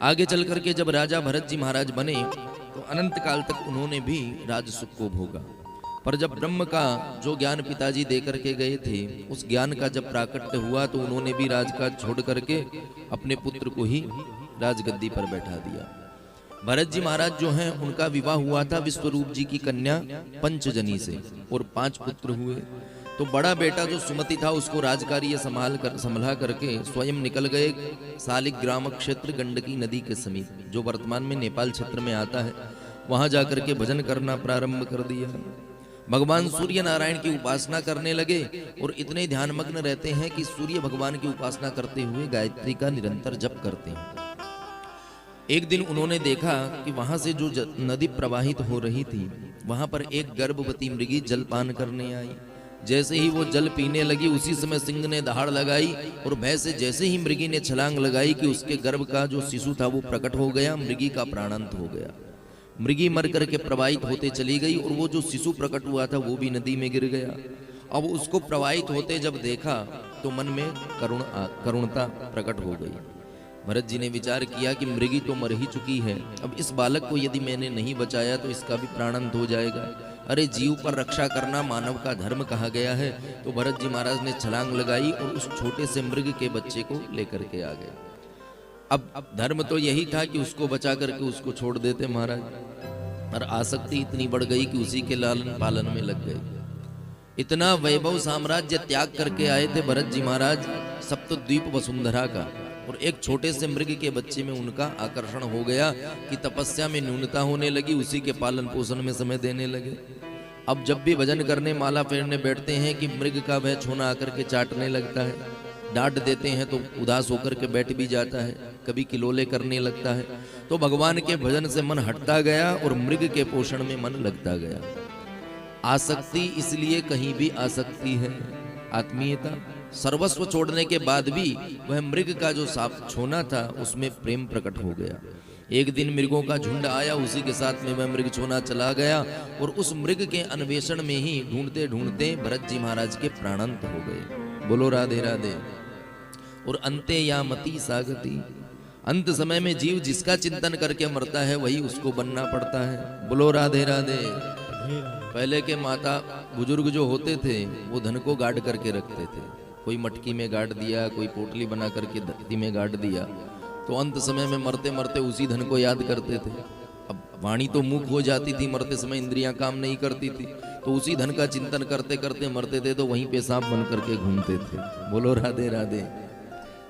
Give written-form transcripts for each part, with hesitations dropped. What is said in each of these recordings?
आगे चल करके जब राजा भरत जी महाराज बने तो अनंत काल तक उन्होंने भी राज सुख को भोगा। पर जब ब्रह्म का जो ज्ञान पिताजी दे करके गए थे, उस ज्ञान का जब प्राकट्य हुआ तो उन्होंने भी राजकाज छोड़ करके अपने पुत्र को ही राजगद्दी पर बैठा दिया। भरत जी महाराज जो हैं उनका विवाह हुआ था विश्वरूप जी की कन्या पंचजनी से और 5 पुत्र हुए। तो बड़ा बेटा जो सुमति था उसको राजकार्य संभाला करके स्वयं निकल गए सालिक ग्राम क्षेत्र गंडकी नदी के समीप, जो वर्तमान में नेपाल क्षेत्र में आता है। वहां जाकर के भजन करना प्रारंभ कर दिया। भगवान सूर्य नारायण की उपासना करने लगे और इतने ध्यानमग्न रहते हैं कि सूर्य भगवान की उपासना करते हुए गायत्री का निरंतर जप करते हैं। एक दिन उन्होंने देखा कि वहां से जो नदी प्रवाहित हो रही थी, वहां पर एक गर्भवती मृगी जलपान करने आई। जैसे ही वो जल पीने लगी, उसी समय सिंह ने दहाड़ लगाई और भय से जैसे ही मृगी ने छलांग लगाई कि उसके गर्भ का जो शिशु था वो प्रकट हो गया, मृगी का प्राणांत हो गया। मृगी मर करके प्रवाहित होते चली गई और वो जो शिशु प्रकट हुआ था वो भी नदी में गिर गया। अब उसको प्रवाहित होते जब देखा तो मन में करुणता प्रकट हो गई। भरत जी ने विचार किया कि मृगी तो मर ही चुकी है, अब इस बालक को यदि मैंने नहीं बचाया तो इसका भी प्राणांत हो जाएगा। अरे जीव पर रक्षा करना मानव का धर्म कहा गया है। तो भरत जी महाराज ने छलांग लगाई और उस छोटे से मृग के बच्चे को लेकर के आ गए। अब धर्म तो यही था कि उसको बचा करके उसको छोड़ देते महाराज, और आसक्ति इतनी बढ़ गई कि उसी के लालन पालन में लग गए। इतना वैभव साम्राज्य त्याग करके आए थे भरत जी महाराज सप्तद्वीप वसुंधरा का, और एक छोटे से मृग के बच्चे में उनका आकर्षण हो गया कि तपस्या में न्यूनता होने लगी, उसी के पालन पोषण में समय देने लगे। अब जब भी भजन करने माला फेरने बैठते हैं कि मृग का वह छोना आकर के चाटने लगता है, डांट देते हैं तो उदास होकर के बैठ भी जाता है, कभी किलोले करने लगता है। तो भगवान के भजन से मन हटता गया और मृग के पोषण में मन लगता गया। आसक्ति इसलिए कहीं भी आसक्ति है, आत्मीयता। सर्वस्व छोड़ने के बाद भी वह मृग का जो साफ छोना था उसमें प्रेम प्रकट हो गया। एक दिन मृगों का झुंड आया, उसी के साथ में वह मृग छोना चला गया और उस मृग के अन्वेषण में ही ढूंढते ढूंढते भरत जी महाराज के प्राणांत हो गए। बोलो राधे राधे। और अंते या मति सागति, अंत समय में जीव जिसका चिंतन करके मरता है वही उसको बनना पड़ता है। बोलो राधे राधे। पहले के माता बुजुर्ग जो होते थे वो धन को गाड़ करके रखते थे, कोई मटकी में गाड़ दिया, कोई पोटली बना करके धरती में गाड़ दिया, तो अंत समय में मरते मरते उसी धन को याद करते थे। अब वाणी तो मूक हो जाती थी, मरते समय इंद्रियां काम नहीं करती थी, तो उसी धन का चिंतन करते करते मरते थे, तो वहीं पे सांप बन करके घूमते थे। बोलो राधे राधे।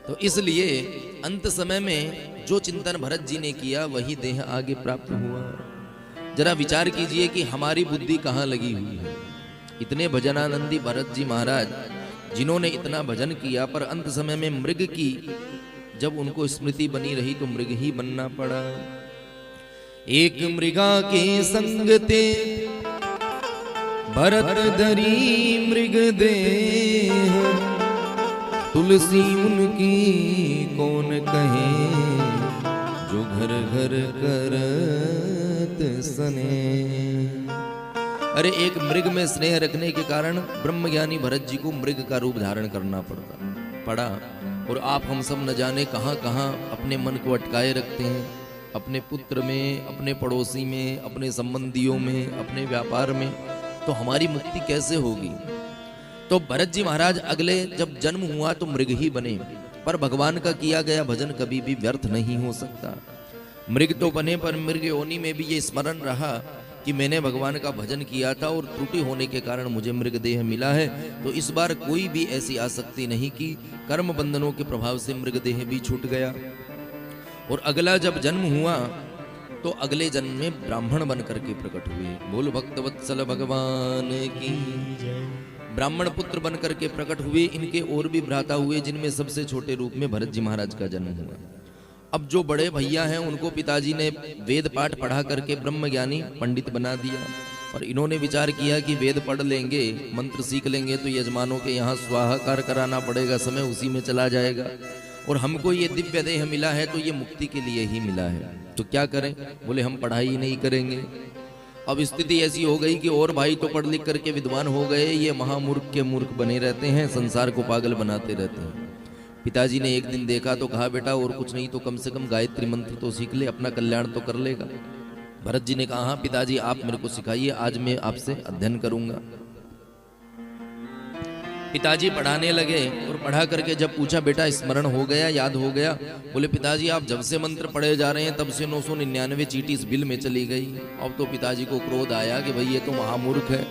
तो इसलिए अंत समय में जो चिंतन भरत जी ने किया वही देह आगे प्राप्त हुआ। जरा विचार कीजिए कि हमारी बुद्धि कहाँ लगी हुई है। इतने भजनानंदी भरत जी महाराज जिन्होंने इतना भजन किया, पर अंत समय में मृग की जब उनको स्मृति बनी रही तो मृग ही बनना पड़ा। एक मृगा के संग ते भरत धरी मृग देह, तुलसी उनकी कौन कहे, जो घर घर करत सने। अरे एक मृग में स्नेह रखने के कारण ब्रह्मज्ञानी भरत जी को मृग का रूप धारण करना पड़ा। और आप हम सब न जाने कहां कहां अपने मन को अटकाए रखते हैं, अपने पुत्र में, अपने पड़ोसी में, अपने संबंधियों में, अपने व्यापार में। तो हमारी मुक्ति कैसे होगी? तो भरत जी महाराज अगले जब जन्म हुआ तो मृग ही बने, पर भगवान का किया गया भजन कभी भी व्यर्थ नहीं हो सकता। मृग तो बने, पर मृग योनि में भी ये स्मरण रहा कि मैंने भगवान का भजन किया था और त्रुटि होने के कारण मुझे मृग देह मिला है। तो इस बार कोई भी ऐसी आसक्ति नहीं की, कर्म बंधनों के प्रभाव से मृग देह भी छूट गया। और अगला जब जन्म हुआ तो अगले जन्म में ब्राह्मण बन करके प्रकट हुए। बोल भक्तवत्सल भगवान की जय। ब्राह्मण पुत्र बन करके प्रकट हुए। इनके और भी भ्राता हुए, जिनमें सबसे छोटे रूप में भरत जी महाराज का जन्म हुआ। अब जो बड़े भैया हैं उनको पिताजी ने वेद पाठ पढ़ा करके ब्रह्मज्ञानी पंडित बना दिया, और इन्होंने विचार किया कि वेद पढ़ लेंगे, मंत्र सीख लेंगे तो यजमानों के यहाँ स्वाहाकार कराना पड़ेगा, समय उसी में चला जाएगा, और हमको ये दिव्य देह मिला है तो ये मुक्ति के लिए ही मिला है, तो क्या करें? बोले हम पढ़ाई नहीं करेंगे। अब स्थिति ऐसी हो गई कि और भाई तो पढ़ लिख करके विद्वान हो गए, ये महामूर्ख के मूर्ख बने रहते हैं, संसार को पागल बनाते रहते हैं। पिताजी ने एक दिन देखा तो कहा, बेटा और कुछ नहीं तो कम से कम गायत्री मंत्र तो सीख ले, अपना कल्याण तो कर लेगा। भरत जी ने कहा, हाँ पिताजी आप मेरे को सिखाइए, आज मैं आपसे अध्ययन करूंगा। पिताजी पढ़ाने लगे और पढ़ा करके जब पूछा, बेटा स्मरण हो गया, याद हो गया? बोले, पिताजी आप जब से मंत्र पढ़े जा रहे हैं तब से 999 चीटी इस बिल में चली गई। अब तो पिताजी को क्रोध आया कि भाई ये तो महामूर्ख है,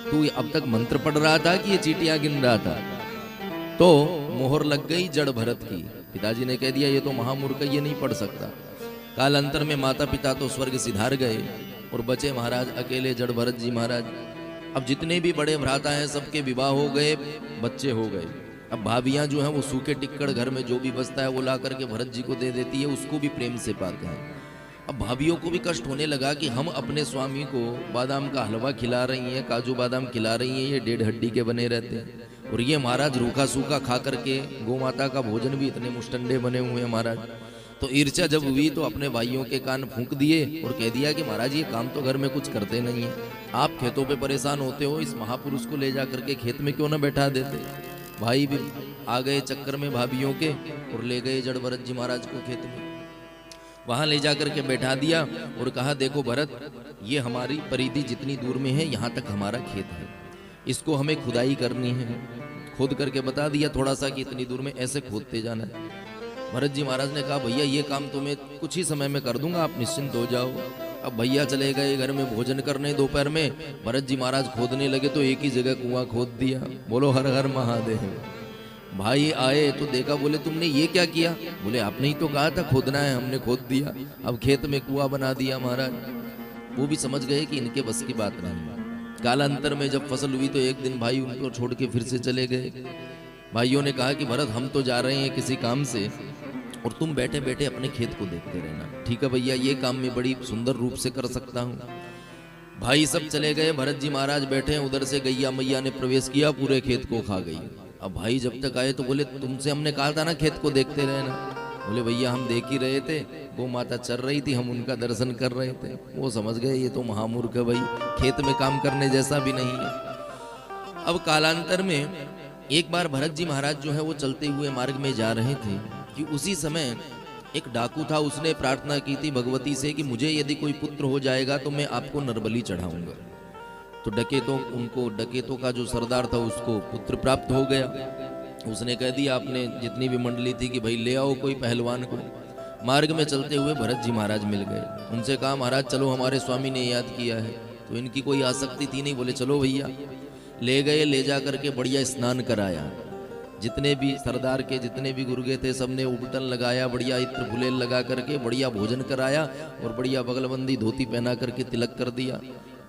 तू अब तक मंत्र पढ़ रहा था कि ये चीटियां गिन रहा था? तो मोहर लग गई जड़ भरत की। पिताजी ने कह दिया, ये तो महामूर्ख है, ये नहीं पढ़ सकता। कालांतर में माता पिता तो स्वर्ग सिधार गए और बचे महाराज अकेले जड़ भरत जी महाराज। अब जितने भी बड़े भ्राता हैं सबके विवाह हो गए, बच्चे हो गए। अब भाभियां जो हैं वो सूखे टिक्कड़ घर में जो भी बचता है वो ला करके भरत जी को दे देती है, उसको भी प्रेम से पाते हैं। अब भाभियों को भी कष्ट होने लगा कि हम अपने स्वामी को बादाम का हलवा खिला रही हैं, काजू बादाम खिला रही हैं, ये 1.5 हड्डी के बने रहते हैं, और ये महाराज रूखा सूखा खा करके गौ माता का भोजन भी इतने मुष्टंडे बने हुए हैं महाराज। तो ईर्ष्या जब हुई तो अपने भाइयों के कान फूंक दिए और कह दिया कि महाराज ये काम तो घर में कुछ करते नहीं है, आप खेतों पे परेशान होते हो, इस महापुरुष को ले जा करके खेत में क्यों ना बैठा देते। भाई भी आ गए चक्कर में भाभियों के और ले गए जड़ भरत जी महाराज को खेत में। वहां ले जा करके बैठा दिया और कहा, देखो भरत, ये हमारी परिधि जितनी दूर में है यहाँ तक हमारा खेत है, इसको हमें खुदाई करनी है। खोद करके बता दिया थोड़ा सा कि इतनी दूर में ऐसे खोदते जाना है। भरत जी महाराज ने कहा, भैया ये काम तो मैं कुछ ही समय में कर दूंगा, आप निश्चिंत हो जाओ। अब भैया चले गए घर में भोजन करने दोपहर में। भरत जी महाराज खोदने लगे तो एक ही जगह कुआं खोद दिया। बोलो हर हर महादेव। भाई आए तो देखा, बोले तुमने ये क्या किया? बोले आपने ही तो कहा था खोदना है, हमने खोद दिया, अब खेत में कुआं बना दिया महाराज। वो भी समझ गए कि इनके बस की बात नहीं। कालांतर में जब फसल हुई तो एक दिन भाई उनको छोड़ के फिर से चले गए। भाइयों ने कहा कि भरत हम तो जा रहे हैं किसी काम से और तुम बैठे बैठे अपने खेत को देखते रहना। ठीक है भैया, ये काम मैं बड़ी सुंदर रूप से कर सकता हूँ। भाई सब चले गए, भरत जी महाराज बैठे, उधर से गैया मैया ने प्रवेश किया, पूरे खेत को खा गई। अब भाई जब तक आए तो बोले, तुमसे हमने कहा था ना खेत को देखते रहना। बोले भैया हम देख ही रहे थे, वो माता चल रही थी, हम उनका दर्शन कर रहे थे। वो समझ गए ये तो महामूर्ख है भाई, खेत में काम करने जैसा भी नहीं है। अब कालांतर में एक बार भरत जी महाराज जो है वो चलते हुए मार्ग में जा रहे थे कि उसी समय एक डाकू था, उसने प्रार्थना की थी भगवती से कि मुझे यदि कोई पुत्र हो जाएगा तो मैं आपको नरबली चढ़ाऊंगा। तो डकैतों का जो सरदार था उसको पुत्र प्राप्त हो गया। उसने कह दिया अपने जितनी भी मंडली थी कि भाई ले आओ कोई पहलवान को। मार्ग में चलते हुए भरत जी महाराज मिल गए। उनसे कहा, महाराज चलो, हमारे स्वामी ने याद किया है। तो इनकी कोई आसक्ति थी नहीं, बोले चलो भैया। ले गए, ले जा करके बढ़िया स्नान कराया। जितने भी सरदार के जितने भी गुर्गे थे सबने उबटन लगाया, बढ़िया इत्र फुलेल लगा करके बढ़िया भोजन कराया और बढ़िया बगलबंदी धोती पहना करके तिलक कर दिया।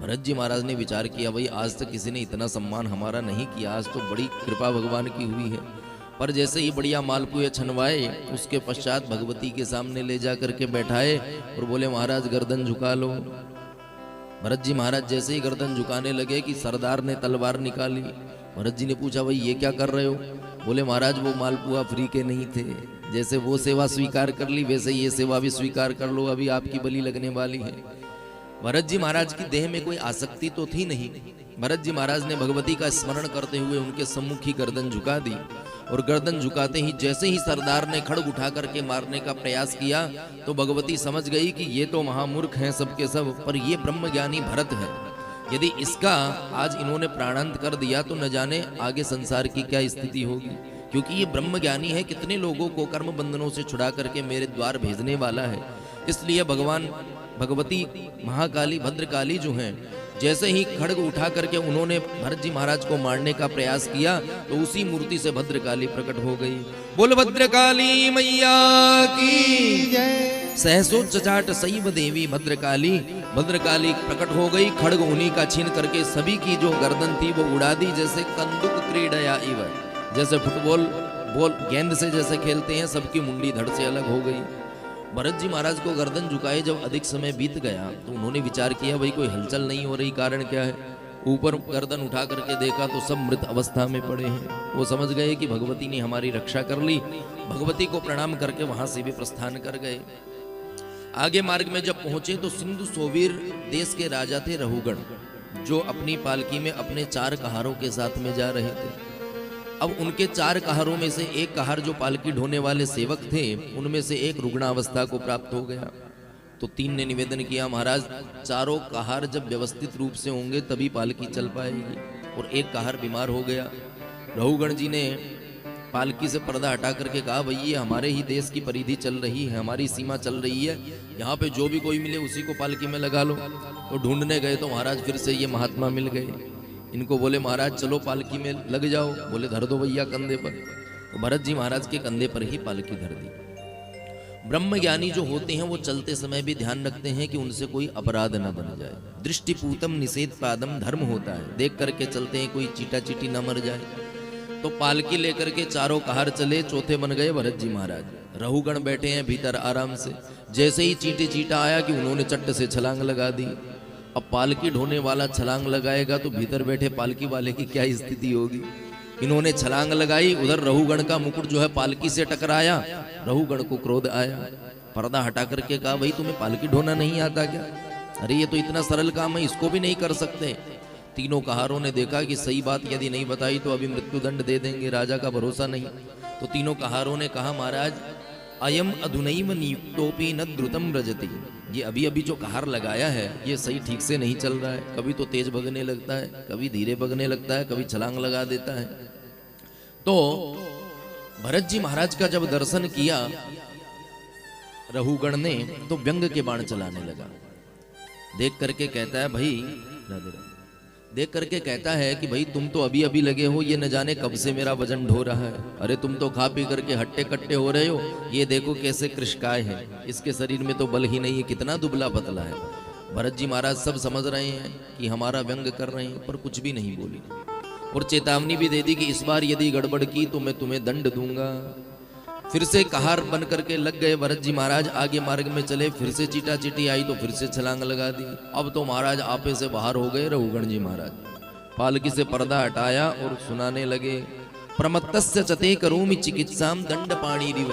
भरत जी महाराज ने विचार किया, भाई आज तक किसी ने इतना सम्मान हमारा नहीं किया, आज तो बड़ी कृपा भगवान की हुई है। पर जैसे ही बढ़िया मालपुए छनवाए, उसके पश्चात भगवती के सामने ले जा करके बैठाए और बोले, महाराज गर्दन झुका लो। भरत जी महाराज जैसे ही गर्दन झुकाने लगे कि सरदार ने तलवार निकाली। भरत जी ने पूछा, भाई ये क्या कर रहे हो? बोले, महाराज वो मालपुआ फ्री के नहीं थे, जैसे वो सेवा स्वीकार कर ली वैसे ये सेवा भी स्वीकार कर लो, अभी आपकी बलि लगने वाली है। भरत जी महाराज की देह में कोई आसक्ति तो थी नहीं। भरत जी महाराज ने भगवती का स्मरण करते हुए उनके सम्मुख ही गर्दन झुका दी और गर्दन झुकाते ही जैसे ही सरदार ने खड़ग उठा करके मारने का प्रयास किया तो भगवती समझ गई कि ये तो महामूर्ख हैं सबके सब, पर ये ब्रह्मज्ञानी भरत है। यदि इसका आज इन्होंने प्राणांत कर दिया तो न जाने आगे संसार की क्या स्थिति होगी, क्योंकि ये ब्रह्मज्ञानी है, कितने लोगों को कर्म बंधनों से छुड़ा करके मेरे द्वार भेजने वाला है। इसलिए भगवान भगवती महाकाली भद्रकाली जो हैं, जैसे ही खड्ग उठा करके उन्होंने भरत जी महाराज को मारने का प्रयास किया तो उसी मूर्ति से भद्रकाली प्रकट हो गई। बोल भद्रकाली मैया की जय। सहसो चचाट सैव देवी भद्रकाली। भद्रकाली प्रकट हो गई, खड्ग उन्हीं का छीन करके सभी की जो गर्दन थी वो उड़ा दी, जैसे कंदुक क्रीडया इव, जैसे फुटबॉल गेंद से जैसे खेलते हैं, सबकी मुंडी धड़ से अलग हो गई। भरत जी महाराज को गर्दन झुकाए जब अधिक समय बीत गया तो उन्होंने विचार किया, भाई कोई हलचल नहीं हो रही, कारण क्या है? ऊपर गर्दन उठा करके देखा तो सब मृत अवस्था में पड़े हैं। वो समझ गए कि भगवती ने हमारी रक्षा कर ली। भगवती को प्रणाम करके वहां से भी प्रस्थान कर गए। आगे मार्ग में जब पहुंचे तो सिंधु सोवीर देश के राजा थे रहुगण, जो अपनी पालकी में अपने 4 कहारों के साथ में जा रहे थे। अब उनके 4 कहारों में से एक कहार जो पालकी ढोने वाले सेवक थे, उनमें से एक रुग्णावस्था को प्राप्त हो गया। तो 3 ने निवेदन किया, महाराज चारों कहार जब व्यवस्थित रूप से होंगे तभी पालकी चल पाएगी, और एक कहार बीमार हो गया। रहुगण जी ने पालकी से पर्दा हटा करके कहा, भैया हमारे ही देश की परिधि चल रही है, हमारी सीमा चल रही है, यहाँ पे जो भी कोई मिले उसी को पालकी में लगा लो। तो ढूंढने गए तो महाराज फिर से ये महात्मा मिल गए। इनको बोले, महाराज चलो पालकी में लग जाओ। बोले, धर दो भैया कंधे पर। तो भरत जी महाराज के कंधे पर ही पालकी धर दी। ब्रह्म ज्ञानी जो होते हैं वो चलते समय भी ध्यान रखते हैं कि उनसे कोई अपराध न बन जाए। दृष्टिपूतम निषेध पादम धर्म होता है, देख करके चलते हैं कोई चीटा चीटी न मर जाए। तो पालकी लेकर के चारों कहार चले, चौथे बन गए भरत जी महाराज। रहुगण बैठे हैं भीतर आराम से। जैसे ही चींटे चीटा आया कि उन्होंने चट्ट से छलांग लगा दी। अब पालकी ढोने वाला छलांग लगाएगा तो भीतर बैठे पालकी वाले की क्या स्थिति होगी। इन्होंने छलांग लगाई, उधर रहुगण का मुकुट जो है पालकी से टकराया। रहुगण को क्रोध आया, पर्दा हटा करके कहा, भाई तुम्हें पालकी ढोना नहीं आता क्या? अरे ये तो इतना सरल काम है, इसको भी नहीं कर सकते। तीनों कहारों ने देखा कि सही बात यदि नहीं बताई तो अभी मृत्युदंड दे देंगे, राजा का भरोसा नहीं। तो तीनों कहारों ने कहा, महाराज अयम अधुनैव नियुक्तोपि न द्रुतम व्रजति, ये अभी अभी जो कहार लगाया है ये सही ठीक से नहीं चल रहा है। कभी तो तेज भगने लगता है, कभी धीरे भगने लगता है, कभी छलांग लगा देता है। तो भरत जी महाराज का जब दर्शन किया रहुगण ने तो व्यंग के बाण चलाने लगा। देख करके कहता है, भाई राधे राधे, देख करके कहता है कि भाई तुम तो अभी अभी लगे हो, ये न जाने कब से मेरा वजन ढो रहा है। अरे तुम तो खा पी करके हट्टे कट्टे हो रहे हो, ये देखो कैसे कृष्काय है, इसके शरीर में तो बल ही नहीं है, कितना दुबला पतला है। भरत जी महाराज सब समझ रहे हैं कि हमारा व्यंग कर रहे हैं, पर कुछ भी नहीं बोली और चेतावनी भी दे दी कि इस बार यदि गड़बड़ की तो मैं तुम्हें दंड दूंगा। फिर से कहार बन करके लग गए भरत जी महाराज, आगे मार्ग में चले। फिर से चीटा चीटी आई तो फिर से छलांग लगा दी। अब तो महाराज आपे से बाहर हो गए रहुगण जी महाराज। पालकी से पर्दा हटाया और सुनाने लगे, प्रमत्तस्य चते करोमि चिकित्साम दंड पाणी रिव।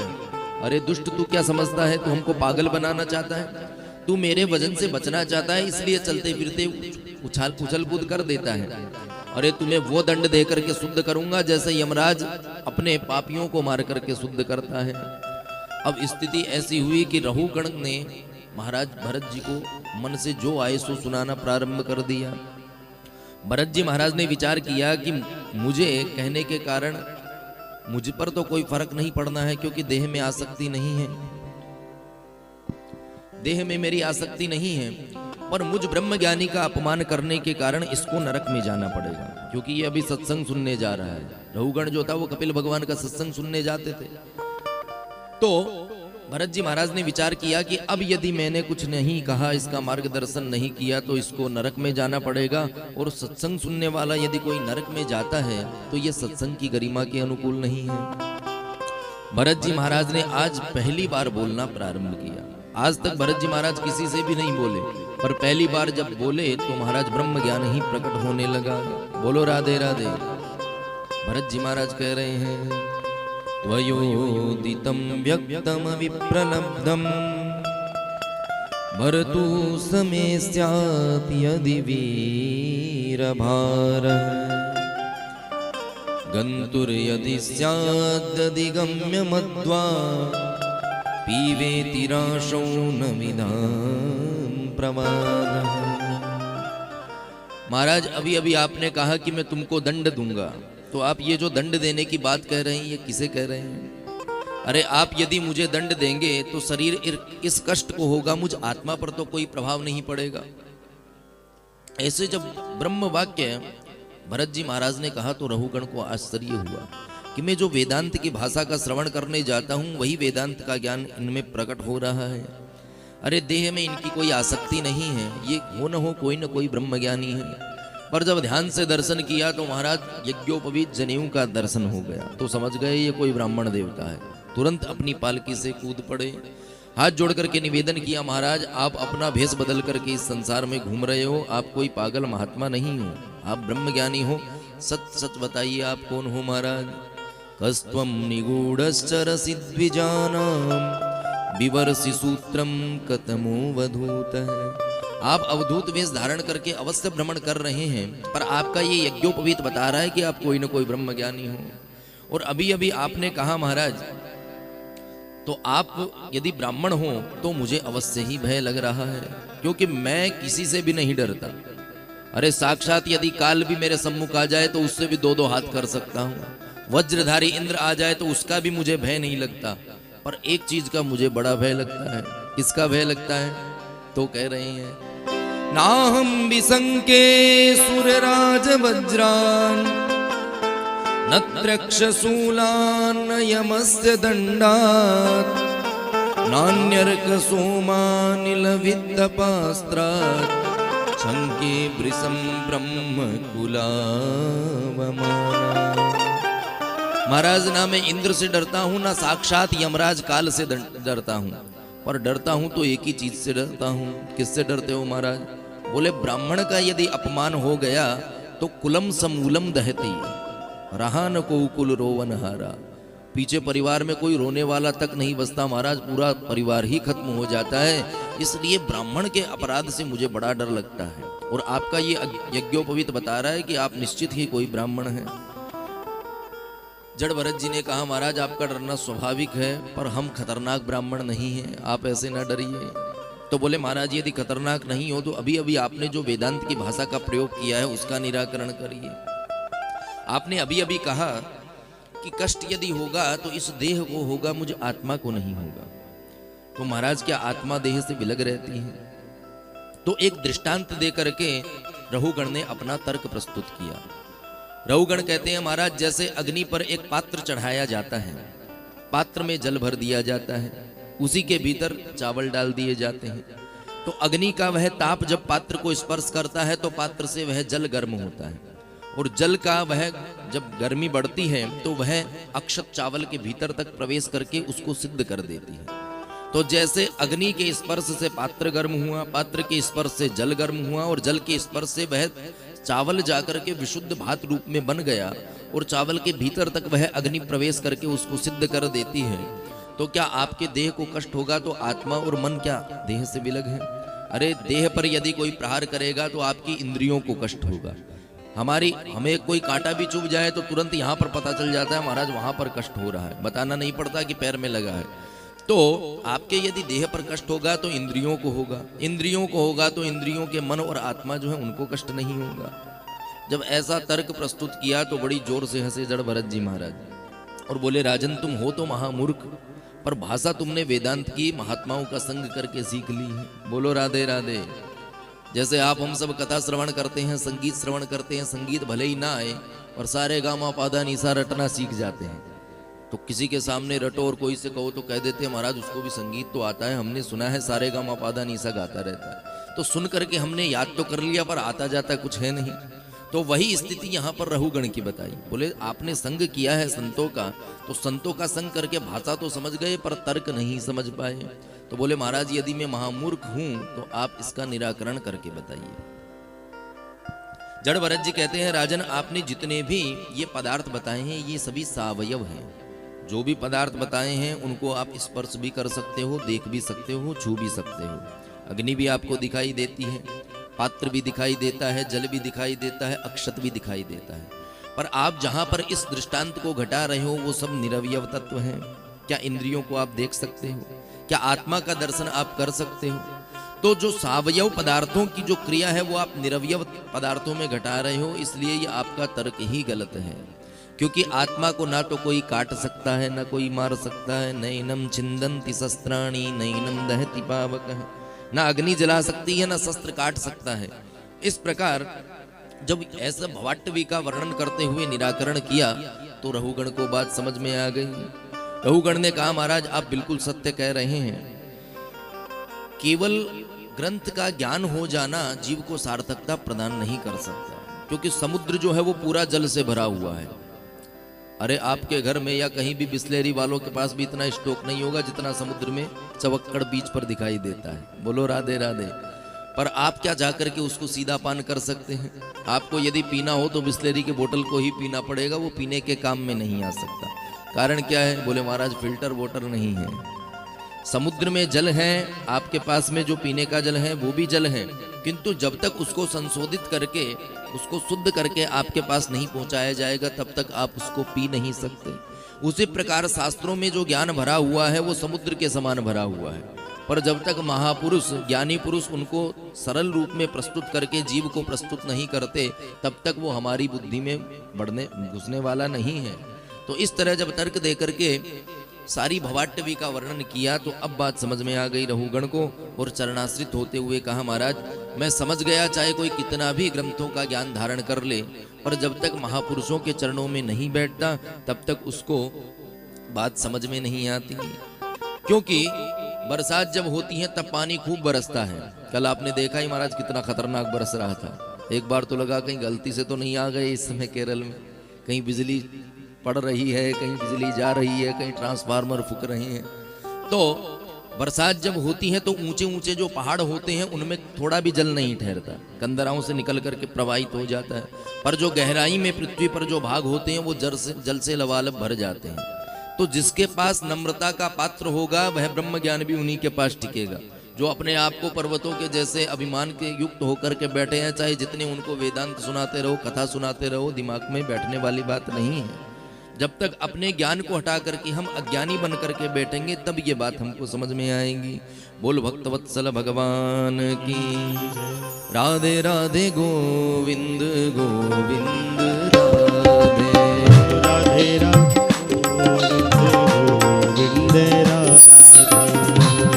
अरे दुष्ट, तू क्या समझता है? तू हमको पागल बनाना चाहता है? तू मेरे वजन से बचना चाहता है, इसलिए चलते फिरते उछल कूद कर देता है। अरे तुम्हें वो दंड दे करके शुद्ध करूंगा जैसे यमराज अपने पापियों को मार करके शुद्ध करता है। अब स्थिति ऐसी हुई कि रहुगण ने महाराज भरत जी को मन से जो आए सो सुनाना प्रारंभ कर दिया। भरत जी महाराज ने विचार किया कि मुझे कहने के कारण मुझ पर तो कोई फर्क नहीं पड़ना है, क्योंकि देह में आसक्ति नहीं है, देह में मेरी आसक्ति नहीं है, पर मुझ ब्रह्म ज्ञानी का अपमान करने के कारण इसको नरक में जाना पड़ेगा, क्योंकि ये अभी सत्संग सुनने जा रहा है। रहुगण जो था वो कपिल भगवान का सत्संग सुनने जाते थे। तो भरत जी महाराज ने विचार किया कि अब यदि मैंने कुछ नहीं कहा, इसका मार्गदर्शन नहीं किया, तो इसको नरक में जाना पड़ेगा। और सत्संग सुनने वाला यदि कोई नरक में जाता है तो ये सत्संग की गरिमा के अनुकूल नहीं है। भरत जी महाराज ने आज पहली बार बोलना प्रारंभ किया। आज तक भरत जी महाराज किसी से भी नहीं बोले, पर पहली बार जब बोले तो महाराज ब्रह्म ज्ञान ही प्रकट होने लगा। बोलो राधे राधे। भरत जी महाराज कह रहे हैं, त्वयोदितं व्यक्तम विप्रलब्धम भरतु समे स्यात् यदि वीरभारः गन्तुर्यदि स्यादधिगम्य मध्वा पीवेति राशौ न विदाम प्रमादः। महाराज अभी अभी आपने कहा कि मैं तुमको दंड दूंगा, तो आप ये जो दंड देने की बात कह रहे हैं ये किसे कह रहे हैं? अरे आप यदि मुझे दंड देंगे तो शरीर इस कष्ट को होगा, मुझ आत्मा पर तो कोई प्रभाव नहीं पड़ेगा। ऐसे जब ब्रह्म वाक्य भरत जी महाराज ने कहा तो रहुगण को आश्चर्य हुआ कि मैं जो वेदांत की भाषा का श्रवण करने जाता हूँ वही वेदांत का ज्ञान इनमें प्रकट हो रहा है। अरे देह में इनकी कोई आसक्ति नहीं है, ये हो न हो कोई न कोई ब्रह्मज्ञानी है। पर जब ध्यान से दर्शन किया तो महाराज यज्ञोपवीत जनेऊ का दर्शन हो गया, तो समझ गए ये कोई ब्राह्मण देवता है। तुरंत अपनी पालकी से कूद पड़े, हाथ जोड़ करके निवेदन किया, महाराज आप अपना भेष बदल करके इस संसार में घूम रहे हो, आप कोई पागल महात्मा नहीं हो, आप ब्रह्मज्ञानी हो, सच सच बताइए आप कौन हो महाराज। कस्त्वं निगूढ़श्चरसि द्विजानां विवर्षि सूत्रम कतमो वधूतः। आप अवधूत वेश धारण करके अवश्य भ्रमण कर रहे हैं, पर आपका ये यज्ञोपवीत बता रहा है कि आप कोई न कोई ब्रह्मज्ञानी हो। और अभी अभी आपने कहा महाराज, तो आप यदि ब्राह्मण हो तो मुझे अवश्य ही भय लग रहा है, क्योंकि मैं किसी से भी नहीं डरता। अरे साक्षात यदि काल भी मेरे सम्मुख आ जाए तो उससे भी दो दो हाथ कर सकता हूँ, वज्रधारी इंद्र आ जाए तो उसका भी मुझे भय नहीं लगता, पर एक चीज का मुझे बड़ा भय लगता है। किसका भय लगता है? तो कह रहे हैं, नाहम विसंके सुरराज वज्रान नत्रक्षशूलान यमस्य दंडात् नान्यर्क सोमानिल वित्तपास्त्रात् शंके वृषं ब्रह्म कुलावमाना। महाराज, ना मैं इंद्र से डरता हूं, ना साक्षात यमराज काल से डरता हूं, पर डरता हूं तो एक ही चीज से डरता हूं। किससे डरते हो महाराज? बोले ब्राह्मण का यदि अपमान हो गया तो कुलम समूलम दहती, रहा न को कुल रोवन हारा। पीछे परिवार में कोई रोने वाला तक नहीं बचता महाराज, पूरा परिवार ही खत्म हो जाता है। इसलिए ब्राह्मण के अपराध से मुझे बड़ा डर लगता है। और आपका ये यज्ञोपवीत बता रहा है कि आप निश्चित ही कोई ब्राह्मण हैं। जड़ भरत जी ने कहा, महाराज आपका डरना स्वाभाविक है, पर हम खतरनाक ब्राह्मण नहीं हैं, आप ऐसे ना डरिए। तो बोले महाराज, यदि खतरनाक नहीं हो तो अभी अभी आपने जो वेदांत की भाषा का प्रयोग किया है उसका निराकरण करिए। आपने अभी अभी कहा कि कष्ट यदि होगा तो इस देह को होगा, मुझे आत्मा को नहीं होगा। तो महाराज, क्या आत्मा देह से विलग रहती है? तो एक दृष्टांत दे करके रहुगण ने अपना तर्क प्रस्तुत किया। रहुगण कहते हैं, महाराज जैसे अग्नि पर एक पात्र चढ़ाया जाता है, पात्र में जल भर दिया जाता है, उसी के भीतर चावल डाल दिए जाते हैं, तो अग्नि का वह ताप जब पात्र को स्पर्श करता है तो पात्र से वह जल गर्म होता है, और जल का वह जब गर्मी बढ़ती है तो वह अक्षत चावल के भीतर तक प्रवेश करके उसको सिद्ध कर देती है। तो जैसे अग्नि के स्पर्श से पात्र गर्म हुआ, पात्र के स्पर्श से जल गर्म हुआ, और जल के स्पर्श से वह चावल जाकर के विशुद्ध भात रूप में बन गया, और चावल के भीतर तक वह अग्नि प्रवेश करके उसको सिद्ध कर देती है, तो क्या आपके देह को कष्ट होगा तो आत्मा और मन क्या देह से विलग है? अरे देह पर यदि कोई प्रहार करेगा तो आपकी इंद्रियों को कष्ट होगा। हमें कोई कांटा भी चुभ जाए तो तुरंत यहाँ पर पता चल जाता है महाराज वहां पर कष्ट हो रहा है, बताना नहीं पड़ता कि पैर में लगा है। तो आपके यदि देह पर कष्ट होगा तो इंद्रियों को होगा, इंद्रियों को होगा तो इंद्रियों के मन और आत्मा जो है उनको कष्ट नहीं होगा। जब ऐसा तर्क प्रस्तुत किया तो बड़ी जोर से हंसे जड़ भरत जी महाराज, और बोले, राजन तुम हो तो महामूर्ख, पर भाषा तुमने वेदांत की महात्माओं का संग करके सीख ली है। बोलो राधे राधे। जैसे आप हम सब कथा श्रवण करते हैं, संगीत श्रवण करते हैं, संगीत भले ही ना आए और सारे गामा पादा निशा रटना सीख जाते हैं, तो किसी के सामने रटो और कोई से कहो तो कह देते हैं महाराज उसको भी संगीत तो आता है, हमने सुना है सारे गामा पादा निशा गाता रहता है। तो सुन करके हमने याद तो कर लिया पर आता जाता कुछ है नहीं। तो वही स्थिति यहाँ पर रहुगण की बताई। बोले आपने संग किया है संतों का, तो संतों का संग करके भाषा तो समझ गए पर तर्क नहीं समझ पाए। तो बोले महाराज यदि मैं महामूर्ख हूं तो आप इसका निराकरण करके बताइए। जड़ भरत जी कहते हैं, राजन आपने जितने भी ये पदार्थ बताए हैं ये सभी सावयव हैं। जो भी पदार्थ बताए हैं उनको आप स्पर्श भी कर सकते हो, देख भी सकते हो, छू भी सकते हो। अग्नि भी आपको दिखाई देती है, पात्र भी दिखाई देता है, जल भी दिखाई देता है, अक्षत भी दिखाई देता है। पर आप जहां पर इस दृष्टांत को घटा रहे हो वो सब निरवयव तत्व हैं। क्या इंद्रियों को आप देख सकते हो? क्या आत्मा का दर्शन आप कर सकते हो? तो जो सावयव पदार्थों की जो क्रिया है वो आप निरवयव पदार्थों में घटा रहे हो, इसलिए ये आपका तर्क ही गलत है। क्योंकि आत्मा को ना तो कोई काट सकता है, ना कोई मार सकता है। नैनम छिंदन्ति शस्त्राणि नैनम दहति पावकः, ना अग्नि जला सकती है ना शस्त्र काट सकता है। इस प्रकार जब ऐसा भवाटवी का वर्णन करते हुए निराकरण किया तो रहुगण को बात समझ में आ गई। रहुगण ने कहा महाराज आप बिल्कुल सत्य कह रहे हैं, केवल ग्रंथ का ज्ञान हो जाना जीव को सार्थकता प्रदान नहीं कर सकता, क्योंकि समुद्र जो है वो पूरा जल से भरा हुआ है। अरे आपके घर में या कहीं भी बिस्लेरी वालों के पास भी इतना स्टॉक नहीं होगा जितना समुद्र में चवक्कड़ बीच पर दिखाई देता है। बोलो राधे राधे। पर आप क्या जाकर के उसको सीधा पान कर सकते हैं? आपको यदि पीना हो तो बिस्लेरी के बोतल को ही पीना पड़ेगा, वो पीने के काम में नहीं आ सकता। कारण क्या है? बोले महाराज फिल्टर वाटर नहीं है। समुद्र में जल है, आपके पास में जो पीने का जल है वो भी जल है, किंतु जब तक उसको संशोधित करके, उसको शुद्ध करके आपके पास नहीं पहुंचाया जाएगा तब तक आप उसको पी नहीं सकते। उसी प्रकार शास्त्रों में जो ज्ञान भरा हुआ है वो समुद्र के समान भरा हुआ है, पर जब तक महापुरुष, ज्ञानी पुरुष उनको सरल रूप में प्रस्तुत करके जीव को प्रस्तुत नहीं करते तब तक वो हमारी बुद्धि में बढ़ने घुसने वाला नहीं है। तो इस तरह जब तर्क दे करके सारी भवाटवी का वर्णन किया तो अब बात समझ में आ गई रहुगण को, और चरणाश्रित होते हुए कहा, महाराज मैं समझ गया चाहे कोई कितना भी ग्रंथों का ज्ञान धारण कर ले, पर जब तक महापुरुषों के चरणों में नहीं बैठता तब तक उसको बात समझ में नहीं आती। क्योंकि बरसात जब होती है तब पानी खूब बरसता है। कल आपने देखा ही महाराज कितना खतरनाक बरस रहा था। एक बार तो लगा कहीं गलती से तो नहीं आ गए इस समय केरल में, कहीं बिजली पड़ रही है, कहीं बिजली जा रही है, कहीं ट्रांसफार्मर फूक रहे हैं। तो बरसात जब होती है तो ऊंचे ऊंचे जो पहाड़ होते हैं उनमें थोड़ा भी जल नहीं ठहरता, कंदराओं से निकल करके प्रवाहित हो जाता है, पर जो गहराई में पृथ्वी पर जो भाग होते हैं वो जल से लबालब भर जाते हैं। तो जिसके पास नम्रता का पात्र होगा वह ब्रह्म ज्ञान भी उन्हीं के पास टिकेगा। जो अपने आप को पर्वतों के जैसे अभिमान के युक्त होकर के बैठे हैं, चाहे जितने उनको वेदांत सुनाते रहो, कथा सुनाते रहो, दिमाग में बैठने वाली बात नहीं है। जब तक अपने ज्ञान को हटा करके हम अज्ञानी बन करके बैठेंगे तब ये बात हमको समझ में आएगी। बोल भक्तवत्सल भगवान की। राधे राधे गोविंद गोविंद राधे राधे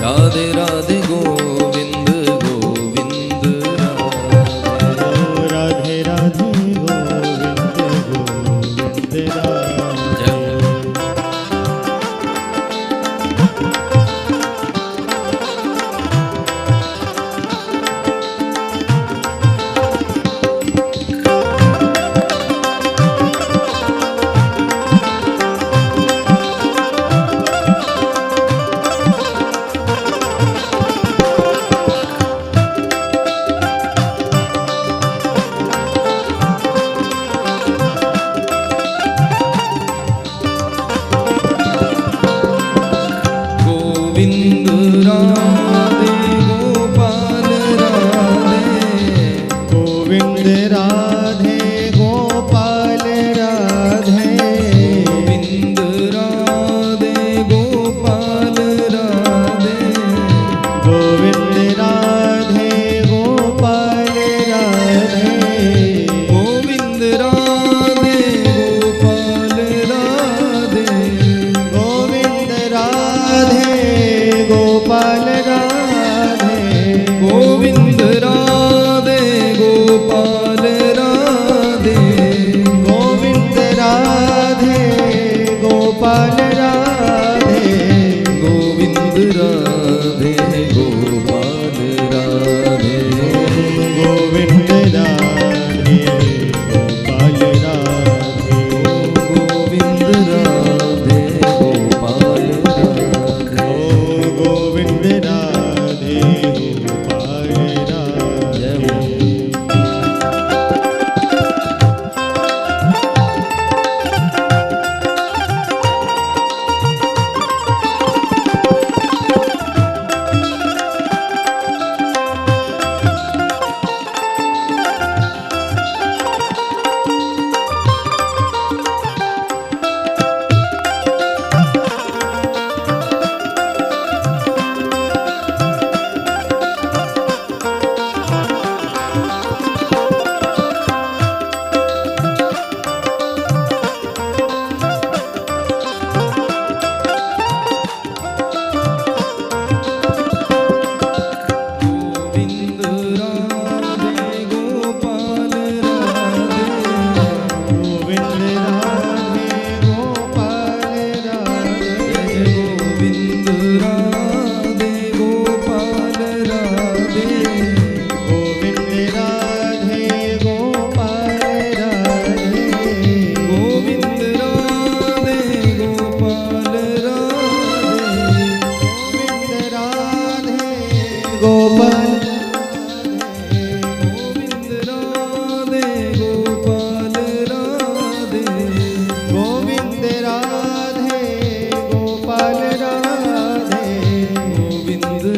राधे राधे गोविंद गोविंद राधे राधे गोविंद गोविंद राधे।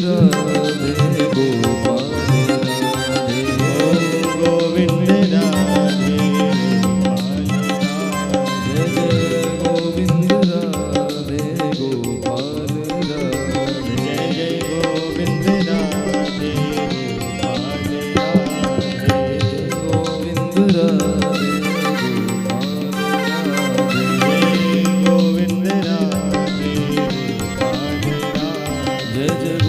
राधे गोपाल राधे गोविंद राधे जय जय गोविंद राधे गोपाल राधे जय जय गोविंद राधे गोपाल राधे गोविंद राधे गोपाल राधे जय गोविंद राधे गोपाल राधे जय जय